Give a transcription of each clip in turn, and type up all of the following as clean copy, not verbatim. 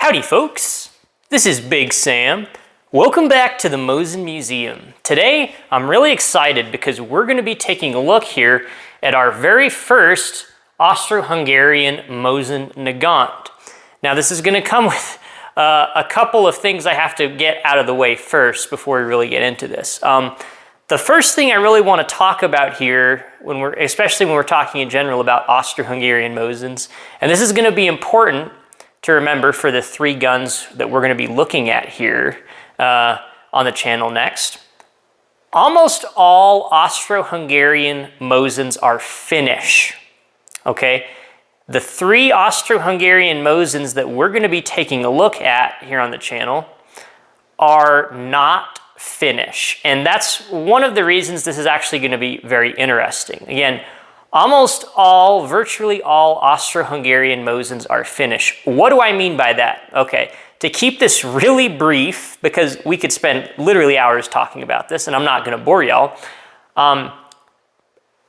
Howdy folks, this is Big Sam. Welcome back to the Mosin Museum. Today I'm really excited because we're going to be taking a look here at our very first Austro-Hungarian Mosin Nagant. Now this is going to come with a couple of things I have to get out of the way first before we really get into this. The first thing I really want to talk about here, especially when we're talking in general about Austro-Hungarian Mosins, and this is going to be important to remember for the three guns that we're going to be looking at here on the channel next. Almost all Austro-Hungarian Mosins are Finnish, okay? The three Austro-Hungarian Mosins that we're going to be taking a look at here on the channel are not Finnish, and that's one of the reasons this is actually going to be very interesting. Again, virtually all Austro-Hungarian Mosins are Finnish. What do I mean by that? Okay, to keep this really brief, because we could spend literally hours talking about this, and I'm not going to bore y'all.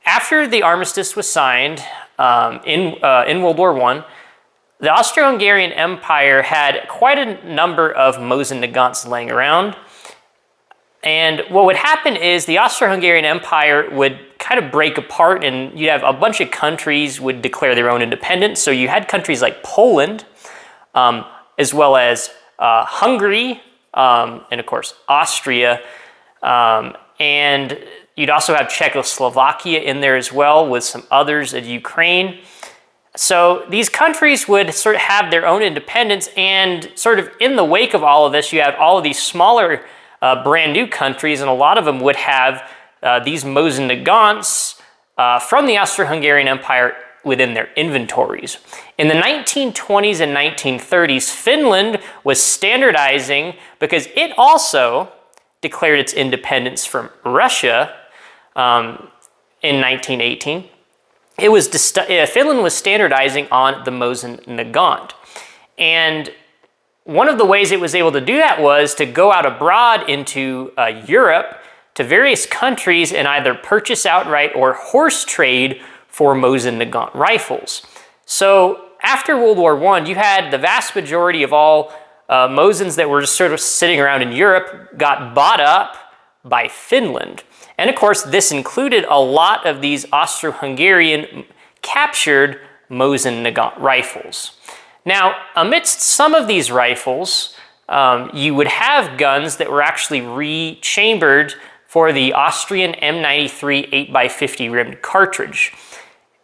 After the armistice was signed in World War I, the Austro-Hungarian Empire had quite a number of Mosin Nagants laying around. And what would happen is the Austro-Hungarian Empire would kind of break apart, and you'd have a bunch of countries would declare their own independence. So you had countries like Poland, as well as Hungary, and of course Austria, and you'd also have Czechoslovakia in there as well, with some others of Ukraine. So these countries would sort of have their own independence, and sort of in the wake of all of this, you have all of these smaller brand new countries, and a lot of them would have these Mosin Nagants from the Austro-Hungarian Empire within their inventories. In the 1920s and 1930s, Finland was standardizing because it also declared its independence from Russia in 1918. Finland was standardizing on the Mosin Nagant, and one of the ways it was able to do that was to go out abroad into Europe to various countries and either purchase outright or horse trade for Mosin Nagant rifles. So after World War I, you had the vast majority of all Mosins that were just sort of sitting around in Europe got bought up by Finland. And of course, this included a lot of these Austro-Hungarian captured Mosin Nagant rifles. Now, amidst some of these rifles, you would have guns that were actually rechambered for the Austrian M93 8x50 rimmed cartridge.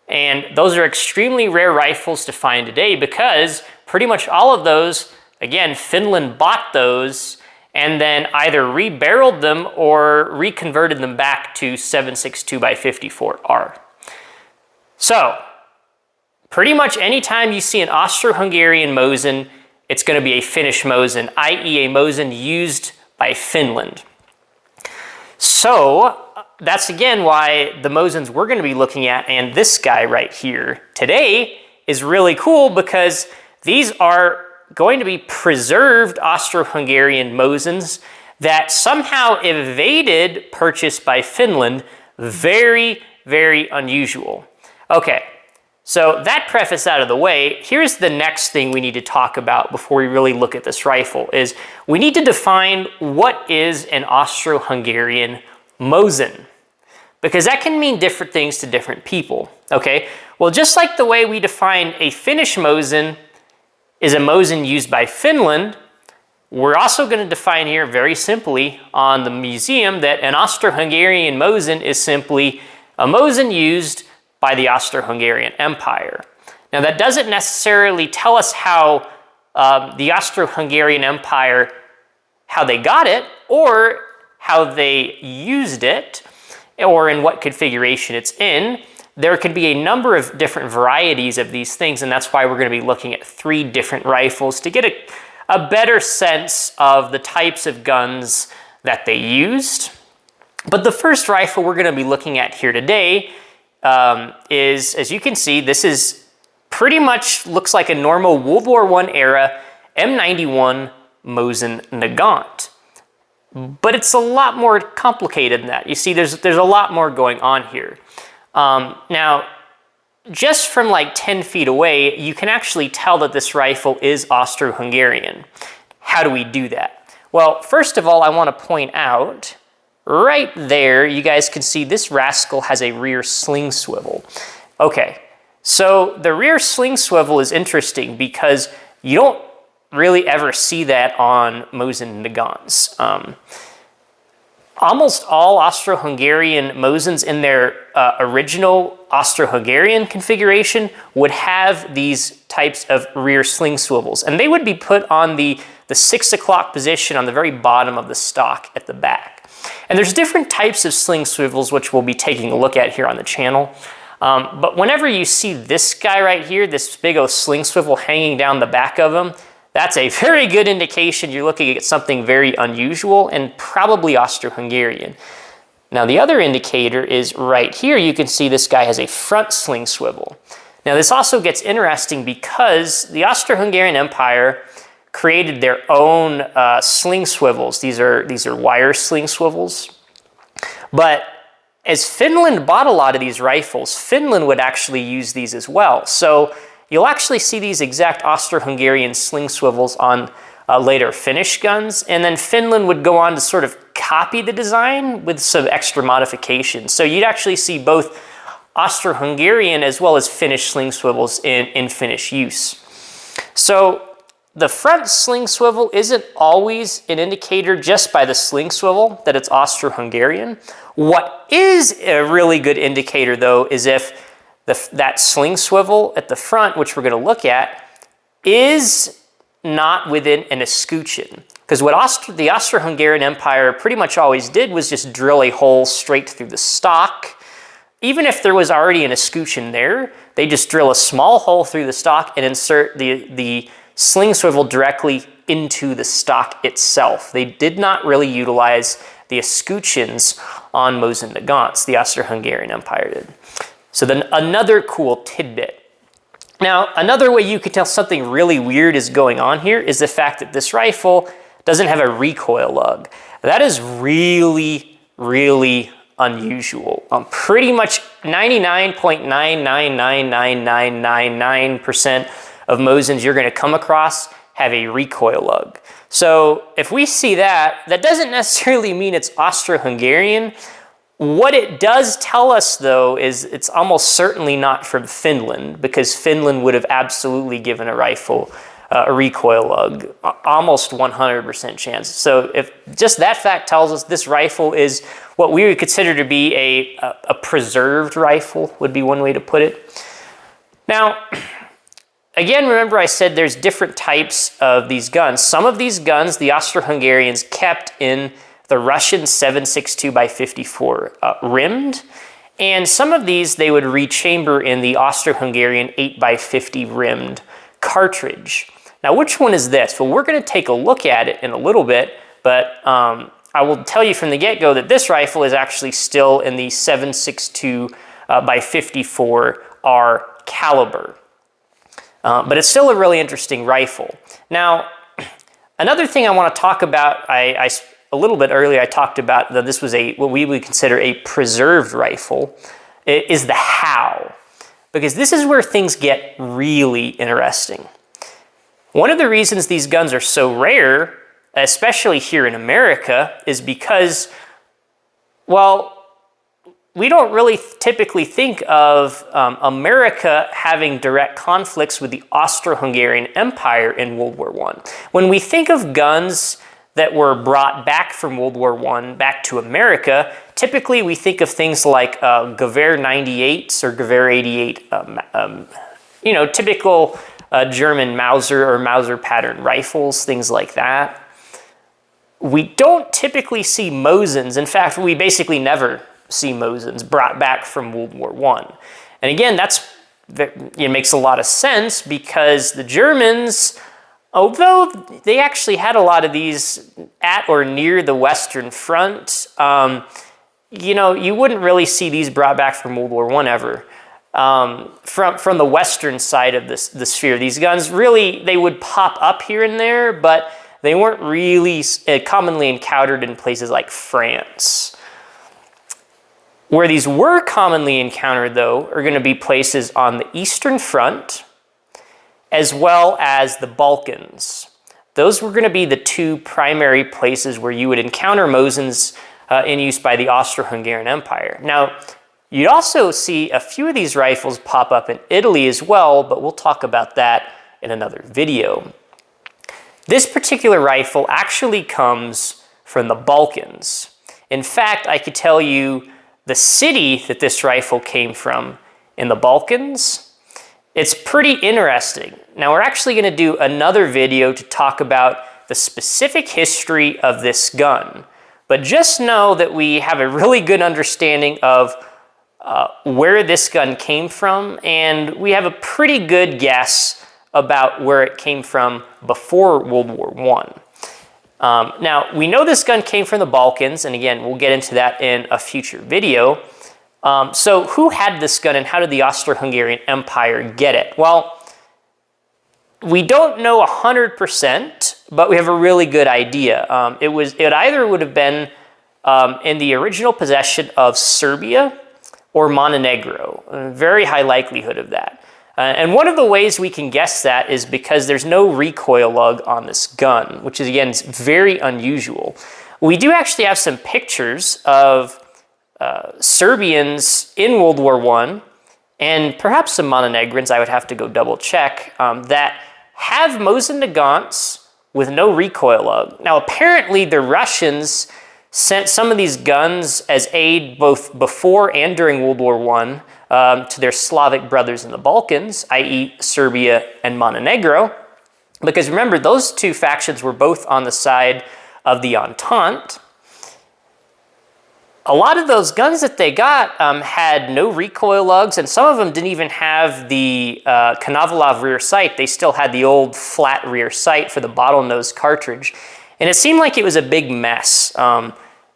And those are extremely rare rifles to find today because pretty much all of those, again, Finland bought those and then either rebarreled them or reconverted them back to 7.62 by 54R. So, pretty much anytime you see an Austro-Hungarian Mosin, it's going to be a Finnish Mosin, i.e. a Mosin used by Finland. So that's again why the Mosins we're going to be looking at, and this guy right here today, is really cool because these are going to be preserved Austro-Hungarian Mosins that somehow evaded purchase by Finland. Very, very unusual. Okay. So that preface out of the way, here's the next thing we need to talk about before we really look at this rifle is we need to define what is an Austro-Hungarian Mosin, because that can mean different things to different people, okay? Well, just like the way we define a Finnish Mosin is a Mosin used by Finland, we're also going to define here very simply on the museum that an Austro-Hungarian Mosin is simply a Mosin used by the Austro-Hungarian Empire. Now that doesn't necessarily tell us how the Austro-Hungarian Empire, how they got it, or how they used it, or in what configuration it's in. There could be a number of different varieties of these things, and that's why we're going to be looking at three different rifles to get a better sense of the types of guns that they used. But the first rifle we're going to be looking at here today is, as you can see, this is pretty much looks like a normal World War I era M91 Mosin Nagant. But it's a lot more complicated than that. You see, there's a lot more going on here. Now, just from like 10 feet away, you can actually tell that this rifle is Austro-Hungarian. How do we do that? Well, first of all, I want to point out right there, you guys can see this rascal has a rear sling swivel. Okay, so the rear sling swivel is interesting because you don't really ever see that on Mosin Nagants. Almost all Austro-Hungarian Mosins in their original Austro-Hungarian configuration would have these types of rear sling swivels, and they would be put on the 6 o'clock position on the very bottom of the stock at the back. And there's different types of sling swivels which we'll be taking a look at here on the channel. But whenever you see this guy right here, this big old sling swivel hanging down the back of him, that's a very good indication you're looking at something very unusual and probably Austro-Hungarian. Now the other indicator is right here. You can see this guy has a front sling swivel. Now this also gets interesting because the Austro-Hungarian Empire created their own sling swivels. These are wire sling swivels. But as Finland bought a lot of these rifles, Finland would actually use these as well. So you'll actually see these exact Austro-Hungarian sling swivels on later Finnish guns, and then Finland would go on to sort of copy the design with some extra modifications. So you'd actually see both Austro-Hungarian as well as Finnish sling swivels in Finnish use. So the front sling swivel isn't always an indicator just by the sling swivel that it's Austro-Hungarian. What is a really good indicator though is if that sling swivel at the front, which we're going to look at, is not within an escutcheon. Because what the Austro-Hungarian Empire pretty much always did was just drill a hole straight through the stock. Even if there was already an escutcheon there, they just drill a small hole through the stock and insert the sling swivel directly into the stock itself. They did not really utilize the escutcheons on Mosin Nagants, the Austro-Hungarian Empire did. So then another cool tidbit. Now, another way you can tell something really weird is going on here is the fact that this rifle doesn't have a recoil lug. That is really, really unusual. Pretty much 99.9999999% of Mosins you're going to come across have a recoil lug. So if we see that, that doesn't necessarily mean it's Austro-Hungarian. What it does tell us, though, is it's almost certainly not from Finland, because Finland would have absolutely given a rifle a recoil lug, almost 100% chance. So if just that fact tells us this rifle is what we would consider to be a preserved rifle, would be one way to put it. Now, again, remember I said there's different types of these guns. Some of these guns, the Austro-Hungarians kept in the Russian 7.62x54 rimmed, and some of these they would rechamber in the Austro-Hungarian 8x50 rimmed cartridge. Now, which one is this? Well, we're going to take a look at it in a little bit, but I will tell you from the get-go that this rifle is actually still in the 7.62x54R caliber. But it's still a really interesting rifle. Now, another thing I want to talk about, a little bit earlier I talked about that this was what we would consider a preserved rifle, is the how. Because this is where things get really interesting. One of the reasons these guns are so rare, especially here in America, is because, well, we don't really typically think of America having direct conflicts with the Austro-Hungarian Empire in World War I. When we think of guns that were brought back from World War I back to America, typically we think of things like Gewehr 98s or Gewehr 88, typical German Mauser or Mauser pattern rifles, things like that. We don't typically see Mosins. In fact, we basically never see Mosins brought back from World War I. And again, it makes a lot of sense because the Germans, although they actually had a lot of these at or near the Western Front, you wouldn't really see these brought back from World War I ever. From the Western side of the sphere. These guns really, they would pop up here and there, but they weren't really commonly encountered in places like France. Where these were commonly encountered, though, are going to be places on the Eastern Front, as well as the Balkans. Those were going to be the two primary places where you would encounter Mosins in use by the Austro-Hungarian Empire. Now, you'd also see a few of these rifles pop up in Italy as well, but we'll talk about that in another video. This particular rifle actually comes from the Balkans. In fact, I could tell you the city that this rifle came from in the Balkans. It's pretty interesting. Now, we're actually going to do another video to talk about the specific history of this gun. But just know that we have a really good understanding of where this gun came from, and we have a pretty good guess about where it came from before World War I. Now, we know this gun came from the Balkans, and again, we'll get into that in a future video. So who had this gun, and how did the Austro-Hungarian Empire get it? Well, we don't know 100%, but we have a really good idea. It either would have been in the original possession of Serbia or Montenegro. A very high likelihood of that. And one of the ways we can guess that is because there's no recoil lug on this gun, which is, again, very unusual. We do actually have some pictures of Serbians in World War I, and perhaps some Montenegrins, I would have to go double check, that have Mosin Nagants with no recoil lug. Now, apparently the Russians sent some of these guns as aid both before and during World War I to their Slavic brothers in the Balkans, i.e. Serbia and Montenegro, because remember, those two factions were both on the side of the Entente. A lot of those guns that they got had no recoil lugs, and some of them didn't even have the Konovalov rear sight. They still had the old flat rear sight for the bottlenose cartridge. And it seemed like it was a big mess.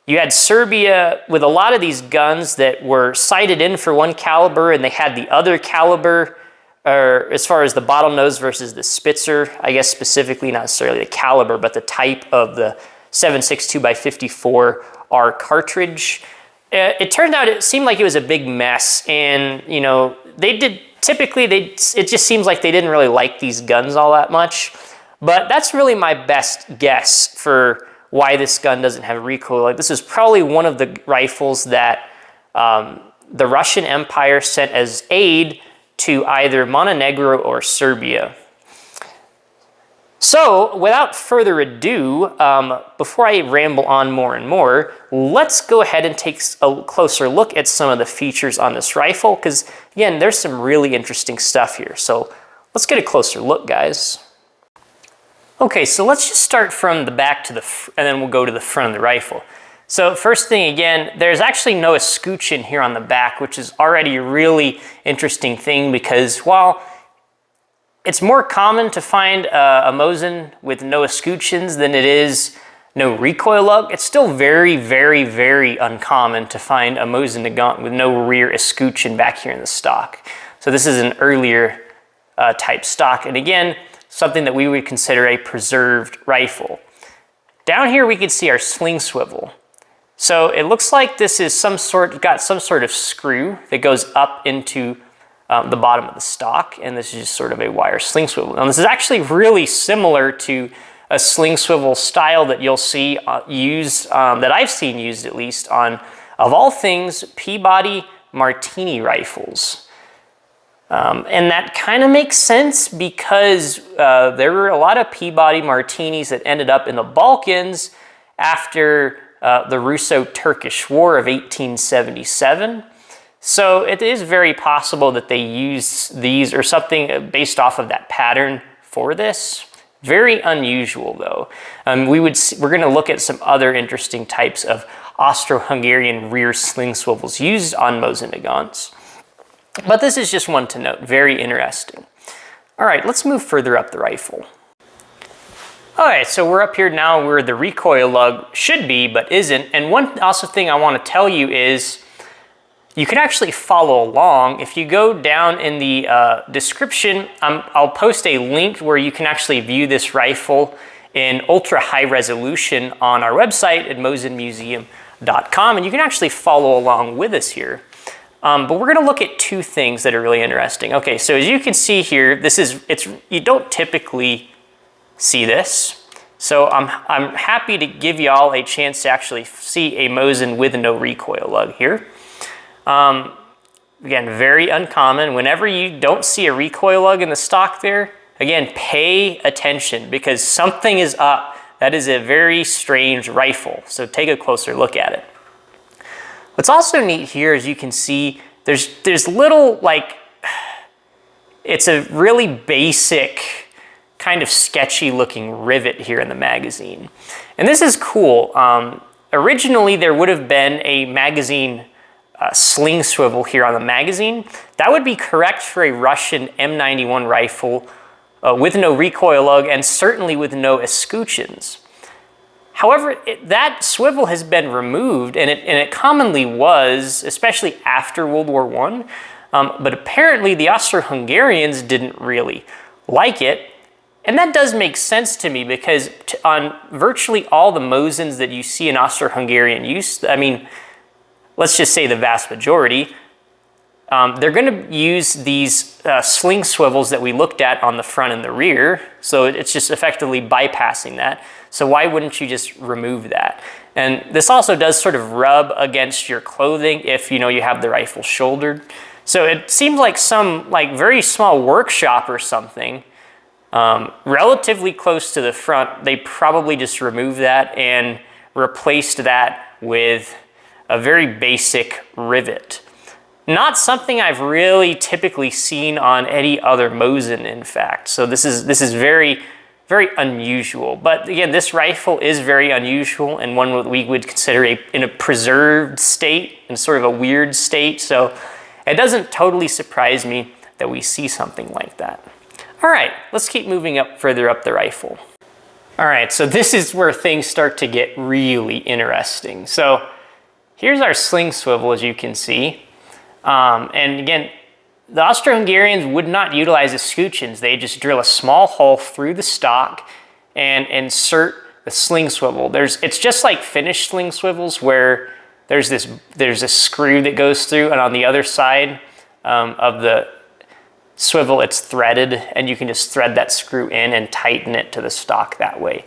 You had Serbia with a lot of these guns that were sighted in for one caliber, and they had the other caliber, or as far as the bottlenose versus the Spitzer, I guess specifically not necessarily the caliber, but the type of the 7.62x54R cartridge. It turned out it seemed like it was a big mess, and you know, it just seems like they didn't really like these guns all that much. But that's really my best guess for why this gun doesn't have recoil. Like, this is probably one of the rifles that the Russian Empire sent as aid to either Montenegro or Serbia. So, without further ado, before I ramble on more and more, let's go ahead and take a closer look at some of the features on this rifle, because, again, there's some really interesting stuff here. So, let's get a closer look, guys. Okay, so let's just start from the back to and then we'll go to the front of the rifle. So, first thing, again, there's actually no escutcheon here on the back, which is already a really interesting thing, because while it's more common to find a Mosin with no escutcheons than it is no recoil lug, it's still very, very, very uncommon to find a Mosin Nagant with no rear escutcheon back here in the stock. So this is an earlier type stock, and again, something that we would consider a preserved rifle. Down here we can see our sling swivel. So it looks like this is got some sort of screw that goes up into the bottom of the stock, and this is just sort of a wire sling swivel. Now, this is actually really similar to a sling swivel style that you'll see used, that I've seen used at least on, of all things, Peabody Martini rifles. And that kind of makes sense because there were a lot of Peabody Martinis that ended up in the Balkans after the Russo-Turkish War of 1877. So it is very possible that they used these or something based off of that pattern for this. Very unusual, though. We're going to look at some other interesting types of Austro-Hungarian rear sling swivels used on Mosin Nagants. But this is just one to note. Very interesting. All right, let's move further up the rifle. All right, so we're up here now where the recoil lug should be, but isn't. And one also thing I want to tell you is you can actually follow along. If you go down in the description, I'll post a link where you can actually view this rifle in ultra high resolution on our website at mosinmuseum.com. and you can actually follow along with us here. But we're going to look at two things that are really interesting. Okay, so as you can see here, you don't typically see this. So I'm happy to give y'all a chance to actually see a Mosin with no recoil lug here. Again, very uncommon. Whenever you don't see a recoil lug in the stock there, again, pay attention because something is up. That is a very strange rifle. So take a closer look at it. What's also neat here, as you can see, there's little, like, it's a really basic kind of sketchy looking rivet here in the magazine. And this is cool. Originally there would have been a magazine sling swivel here on the magazine. That would be correct for a Russian M91 rifle with no recoil lug and certainly with no escutcheons. However, that swivel has been removed, and it commonly was, especially after World War I, but apparently the Austro-Hungarians didn't really like it. And that does make sense to me because on virtually all the Mosins that you see in Austro-Hungarian use, I mean, let's just say the vast majority, they're going to use these sling swivels that we looked at on the front and the rear. So it's just effectively bypassing that. So why wouldn't you just remove that? And this also does sort of rub against your clothing if you have the rifle shouldered. So it seems like some very small workshop or something, relatively close to the front, they probably just removed that and replaced that with a very basic rivet. Not something I've really typically seen on any other Mosin, in fact. So this is very, very unusual. But again, this rifle is very unusual and one that we would consider in a preserved state, in sort of a weird state. So it doesn't totally surprise me that we see something like that. All right, let's keep moving further up the rifle. All right, so this is where things start to get really interesting. So here's our sling swivel, as you can see. And again, the Austro-Hungarians would not utilize escutcheons. They just drill a small hole through the stock and insert the sling swivel. It's just like finished sling swivels where there's a screw that goes through, and on the other side of the swivel, it's threaded, and you can just thread that screw in and tighten it to the stock that way.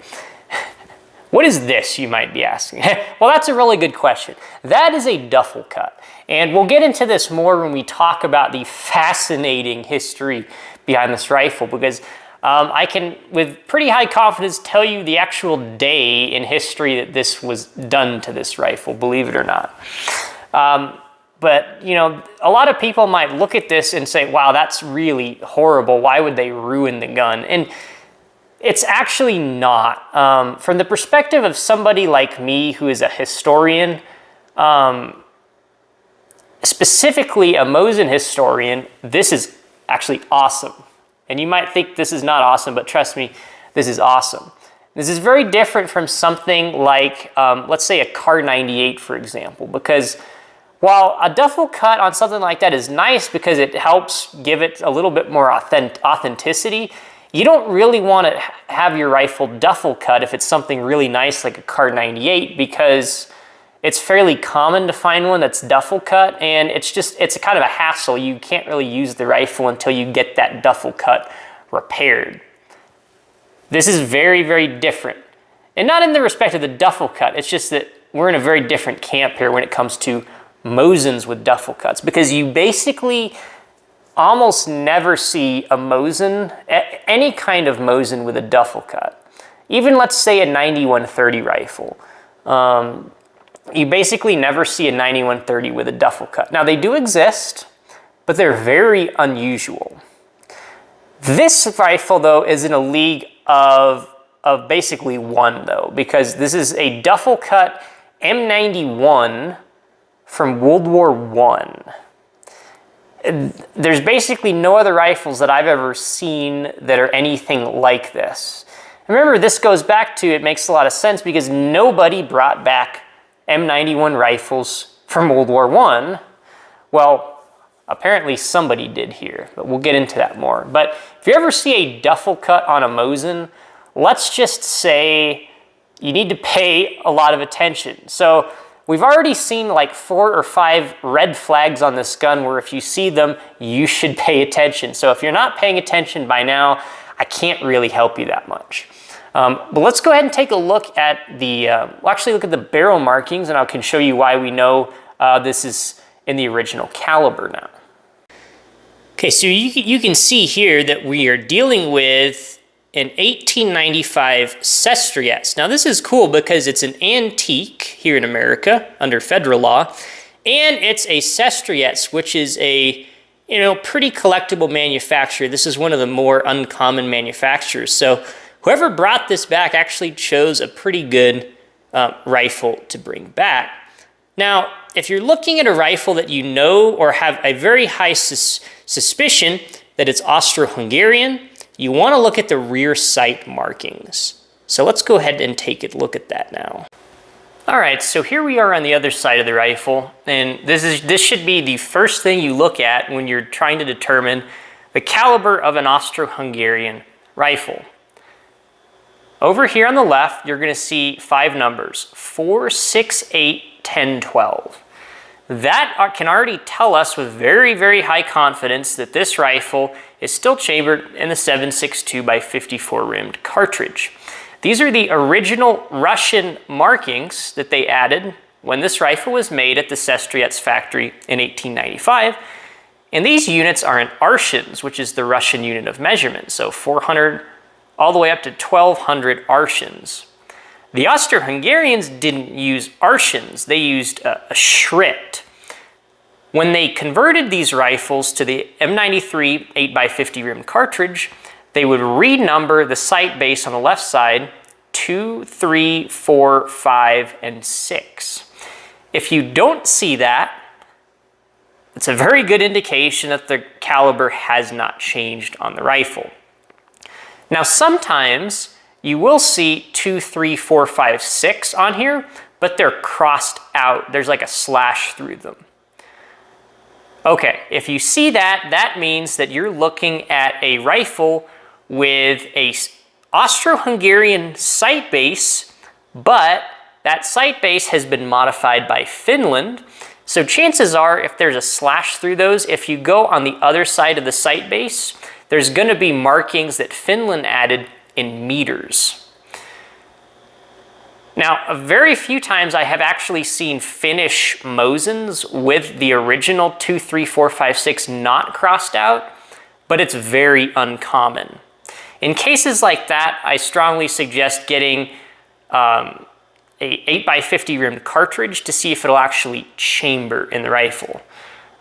What is this, you might be asking? Well, that's a really good question. That is a duffel cut. And we'll get into this more when we talk about the fascinating history behind this rifle, because I can, with pretty high confidence, tell you the actual day in history that this was done to this rifle, believe it or not. But, a lot of people might look at this and say, wow, that's really horrible. Why would they ruin the gun? And it's actually not. From the perspective of somebody like me who is a historian, specifically a Mosin historian, this is actually awesome. And you might think this is not awesome, but trust me, this is awesome. This is very different from something like, let's say a Kar 98, for example, because while a duffel cut on something like that is nice because it helps give it a little bit more authenticity, you don't really want to have your rifle duffel cut if it's something really nice like a Kar 98, because it's fairly common to find one that's duffel cut, and it's a kind of a hassle. You can't really use the rifle until you get that duffel cut repaired. This is very, very different. And not in the respect of the duffel cut, it's just that we're in a very different camp here when it comes to Mosins with duffel cuts, because you basically almost never see a Mosin, any kind of Mosin with a duffel cut. Even let's say a 9130 rifle. You basically never see a 9130 with a duffel cut. Now they do exist, but they're very unusual. This rifle though is in a league of basically one though, because this is a duffel cut M91 from World War I. There's basically no other rifles that I've ever seen that are anything like this. Remember, this goes back to, it makes a lot of sense because nobody brought back M91 rifles from World War I. Well, apparently somebody did here, but we'll get into that more. But if you ever see a duffel cut on a Mosin, let's just say you need to pay a lot of attention. So we've already seen like 4 or 5 red flags on this gun where if you see them, you should pay attention. So if you're not paying attention by now, I can't really help you that much. But let's go ahead and take a look at the, we'll actually look at the barrel markings, and I can show you why we know this is in the original caliber now. Okay, so you can see here that we are dealing with an 1895 Sestriets. Now this is cool because it's an antique here in America under federal law, and it's a Sestriets, which is a pretty collectible manufacturer. This is one of the more uncommon manufacturers. So whoever brought this back actually chose a pretty good rifle to bring back. Now, if you're looking at a rifle that you know or have a very high suspicion that it's Austro-Hungarian, you want to look at the rear sight markings. So let's go ahead and take a look at that now. All right, so here we are on the other side of the rifle, and this should be the first thing you look at when you're trying to determine the caliber of an Austro-Hungarian rifle. Over here on the left, you're going to see 5 numbers: 4, 6, 8, 10, 12. That can already tell us with very, very high confidence that this rifle is still chambered in the 7.62 by 54 rimmed cartridge. These are the original Russian markings that they added when this rifle was made at the Sestriets factory in 1895. And these units are in arshins, which is the Russian unit of measurement. So 400 all the way up to 1200 arshins. The Austro-Hungarians didn't use arshins, they used a Schritt. When they converted these rifles to the M93 8x50 rim cartridge, they would renumber the sight base on the left side 2, 3, 4, 5, and 6. If you don't see that, it's a very good indication that the caliber has not changed on the rifle. Now sometimes you will see 2, 3, 4, 5, 6 on here, but they're crossed out. There's like a slash through them. Okay, if you see that, that means that you're looking at a rifle with a Austro-Hungarian sight base, but that sight base has been modified by Finland. So chances are, if there's a slash through those, if you go on the other side of the sight base, there's going to be markings that Finland added in meters. Now, very few times I have actually seen Finnish Mosins with the original 2, 3, 4, 5, 6 not crossed out, but it's very uncommon. In cases like that, I strongly suggest getting a 8x50 rimmed cartridge to see if it'll actually chamber in the rifle.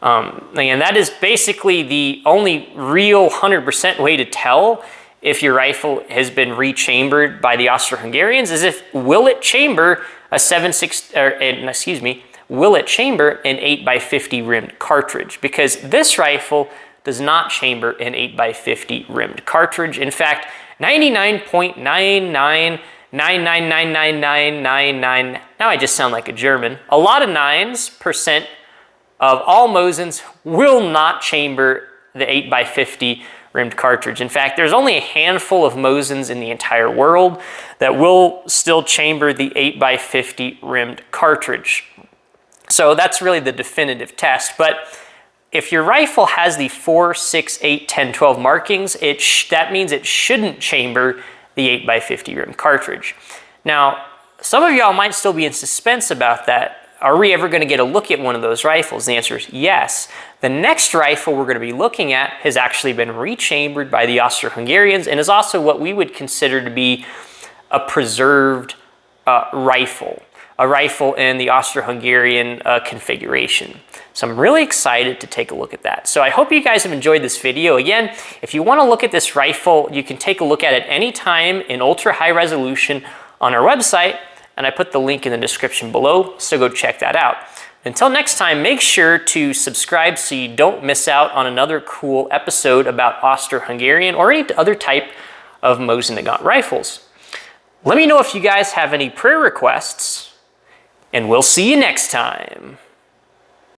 And that is basically the only real 100% way to tell if your rifle has been rechambered by the Austro-Hungarians is if will it chamber a 7.6 will it chamber an 8x50 rimmed cartridge, because this rifle does not chamber an 8x50 rimmed cartridge. In fact, 99.9999999, now I just sound like a German, a lot of 9% of all Mosins will not chamber the 8x50 rimmed cartridge. In fact, there's only a handful of Mosins in the entire world that will still chamber the 8x50 rimmed cartridge. So that's really the definitive test. But if your rifle has the 4, 6, 8, 10, 12 markings, that means it shouldn't chamber the 8x50 rimmed cartridge. Now, some of y'all might still be in suspense about that. Are we ever going to get a look at one of those rifles? The answer is yes. The next rifle we're going to be looking at has actually been rechambered by the Austro-Hungarians and is also what we would consider to be a preserved rifle, a rifle in the Austro-Hungarian configuration. So I'm really excited to take a look at that. So I hope you guys have enjoyed this video. Again, if you want to look at this rifle, you can take a look at it anytime in ultra high resolution on our website, and I put the link in the description below, so go check that out. Until next time, make sure to subscribe so you don't miss out on another cool episode about Austro-Hungarian or any other type of Mosin Nagant rifles. Let me know if you guys have any prayer requests, and we'll see you next time.